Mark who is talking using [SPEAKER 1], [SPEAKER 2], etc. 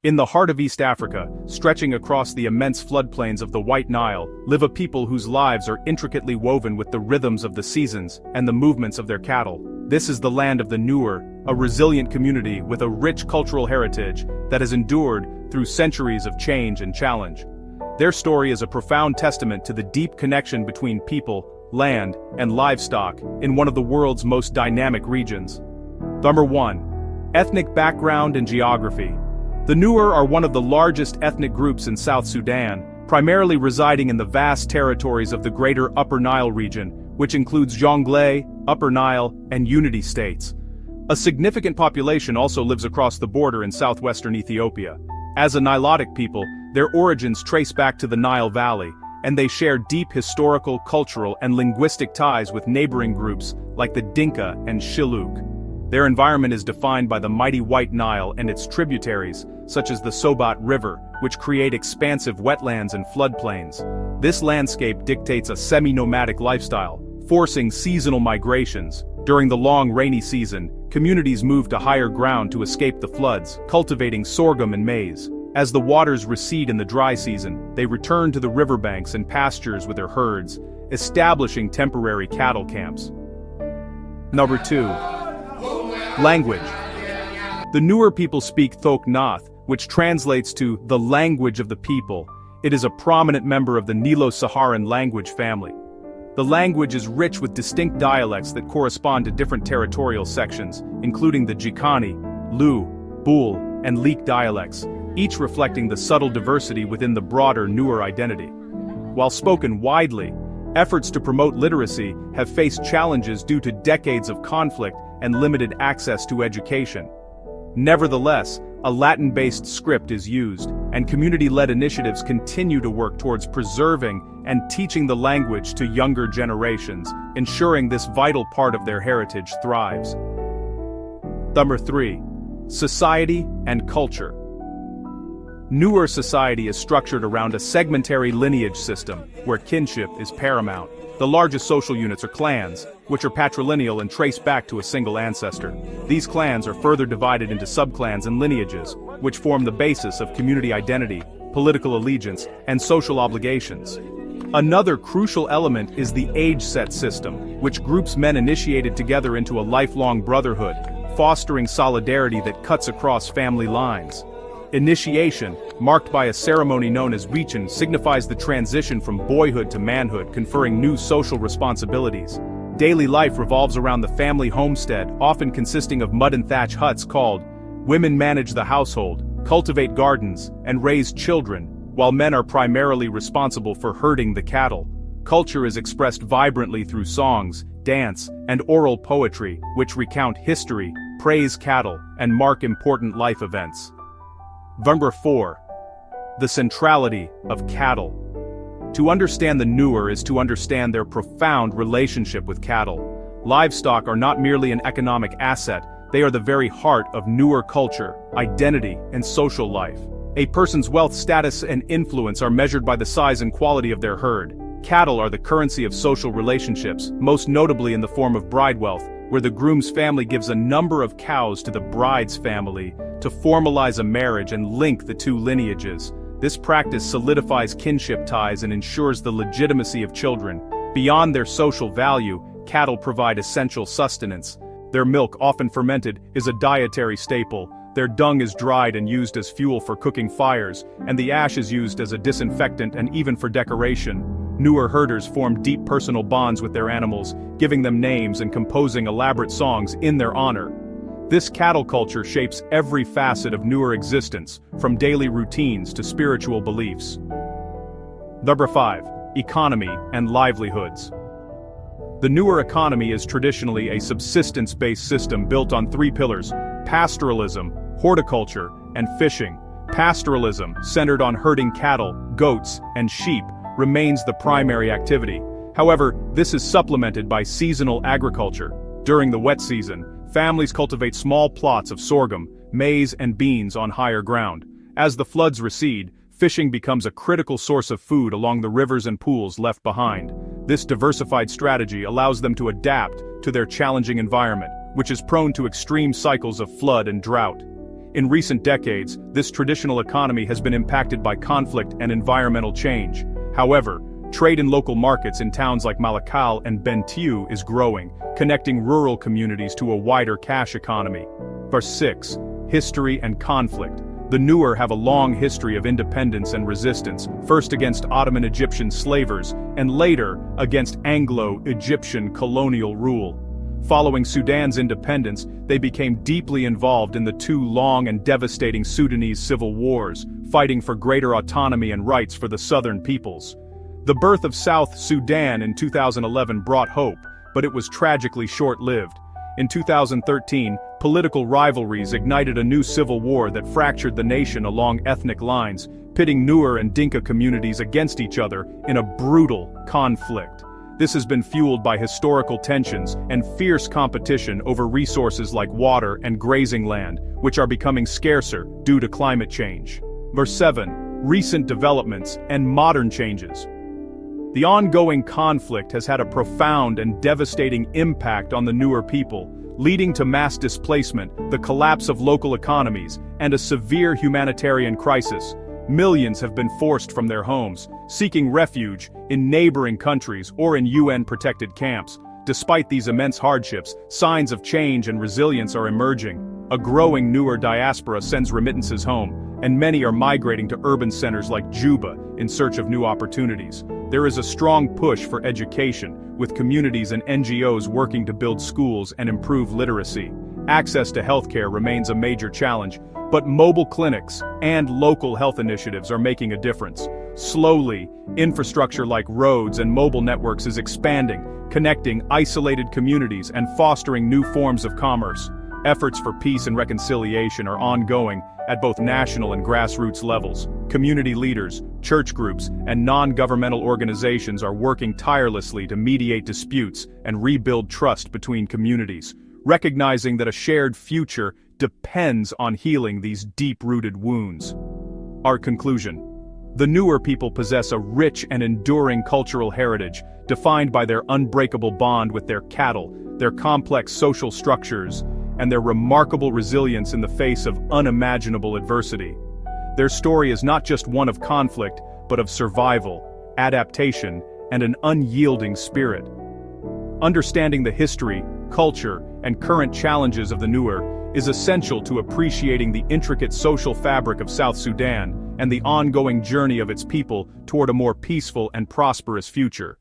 [SPEAKER 1] In the heart of East Africa, stretching across the immense floodplains of the White Nile, live a people whose lives are intricately woven with the rhythms of the seasons and the movements of their cattle. This is the land of the Nuer, a resilient community with a rich cultural heritage that has endured through centuries of change and challenge. Their story is a profound testament to the deep connection between people, land, and livestock in one of the world's most dynamic regions. Number 1. Ethnic background and geography. The Nuer are one of the largest ethnic groups in South Sudan, primarily residing in the vast territories of the Greater Upper Nile region, which includes Jonglei, Upper Nile, and Unity states. A significant population also lives across the border in southwestern Ethiopia. As a Nilotic people, their origins trace back to the Nile Valley, and they share deep historical, cultural, and linguistic ties with neighboring groups like the Dinka and Shilluk. Their environment is defined by the mighty White Nile and its tributaries, such as the Sobat River, which create expansive wetlands and floodplains. This landscape dictates a semi-nomadic lifestyle, forcing seasonal migrations. During the long rainy season, communities move to higher ground to escape the floods, cultivating sorghum and maize. As the waters recede in the dry season, they return to the riverbanks and pastures with their herds, establishing temporary cattle camps. Number 2. Language. The Nuer people speak Thok Nath, which translates to the language of the people. It is a prominent member of the Nilo-Saharan language family. The language is rich with distinct dialects that correspond to different territorial sections, including the Jikani, Lu, Bul, and Leek dialects, each reflecting the subtle diversity within the broader Nuer identity. While spoken widely, efforts to promote literacy have faced challenges due to decades of conflict and limited access to education. Nevertheless, a Latin-based script is used, and community-led initiatives continue to work towards preserving and teaching the language to younger generations, ensuring this vital part of their heritage thrives. Number 3. Society and culture. Nuer society is structured around a segmentary lineage system, where kinship is paramount. The largest social units are clans, which are patrilineal and trace back to a single ancestor. These clans are further divided into subclans and lineages, which form the basis of community identity, political allegiance, and social obligations. Another crucial element is the age-set system, which groups men initiated together into a lifelong brotherhood, fostering solidarity that cuts across family lines. Initiation, marked by a ceremony known as Wichan, signifies the transition from boyhood to manhood, conferring new social responsibilities. Daily life revolves around the family homestead, often consisting of mud and thatch huts called. Women manage the household, cultivate gardens, and raise children, while men are primarily responsible for herding the cattle. Culture is expressed vibrantly through songs, dance, and oral poetry, which recount history, praise cattle, and mark important life events. Number 4. The centrality of cattle. To understand the Nuer is to understand their profound relationship with cattle. Livestock are not merely an economic asset, they are the very heart of Nuer culture, identity, and social life. A person's wealth, status, and influence are measured by the size and quality of their herd. Cattle are the currency of social relationships, most notably in the form of bride wealth, where the groom's family gives a number of cows to the bride's family to formalize a marriage and link the two lineages. This practice solidifies kinship ties and ensures the legitimacy of children. Beyond their social value, cattle provide essential sustenance. Their milk, often fermented, is a dietary staple. Their dung is dried and used as fuel for cooking fires, and the ash is used as a disinfectant and even for decoration. Nuer herders form deep personal bonds with their animals, giving them names and composing elaborate songs in their honor. This cattle culture shapes every facet of Nuer existence, from daily routines to spiritual beliefs. Number 5. Economy and livelihoods. The Nuer economy is traditionally a subsistence-based system built on 3 pillars: pastoralism, horticulture, and fishing. Pastoralism, centered on herding cattle, goats, and sheep, remains the primary activity. However, this is supplemented by seasonal agriculture. During the wet season, families cultivate small plots of sorghum, maize, and beans on higher ground. As the floods recede, fishing becomes a critical source of food along the rivers and pools left behind. This diversified strategy allows them to adapt to their challenging environment, which is prone to extreme cycles of flood and drought. In recent decades, this traditional economy has been impacted by conflict and environmental change. However, trade in local markets in towns like Malakal and Bentiu is growing, connecting rural communities to a wider cash economy. Verse 6. History and conflict. The Nuer have a long history of independence and resistance, first against Ottoman Egyptian slavers, and later against Anglo-Egyptian colonial rule. Following Sudan's independence, they became deeply involved in the two long and devastating Sudanese civil wars, fighting for greater autonomy and rights for the southern peoples. The birth of South Sudan in 2011 brought hope, but it was tragically short-lived. In 2013, political rivalries ignited a new civil war that fractured the nation along ethnic lines, pitting Nuer and Dinka communities against each other in a brutal conflict. This has been fueled by historical tensions and fierce competition over resources like water and grazing land, which are becoming scarcer due to climate change. Verse 7. Recent developments and modern changes. The ongoing conflict has had a profound and devastating impact on the Nuer people, leading to mass displacement, the collapse of local economies, and a severe humanitarian crisis. Millions have been forced from their homes, seeking refuge in neighboring countries or in UN-protected camps. Despite these immense hardships, signs of change and resilience are emerging. A growing Nuer diaspora sends remittances home, and many are migrating to urban centers like Juba in search of new opportunities. There is a strong push for education, with communities and NGOs working to build schools and improve literacy. Access to healthcare remains a major challenge, but mobile clinics and local health initiatives are making a difference. Slowly, infrastructure like roads and mobile networks is expanding, connecting isolated communities and fostering new forms of commerce. Efforts for peace and reconciliation are ongoing at both national and grassroots levels. Community leaders, church groups, and non-governmental organizations are working tirelessly to mediate disputes and rebuild trust between communities, recognizing that a shared future depends on healing these deep-rooted wounds. Our conclusion. The Nuer people possess a rich and enduring cultural heritage, defined by their unbreakable bond with their cattle, their complex social structures, and their remarkable resilience in the face of unimaginable adversity. Their story is not just one of conflict, but of survival, adaptation, and an unyielding spirit. Understanding the history, culture, and current challenges of the Nuer is essential to appreciating the intricate social fabric of South Sudan and the ongoing journey of its people toward a more peaceful and prosperous future.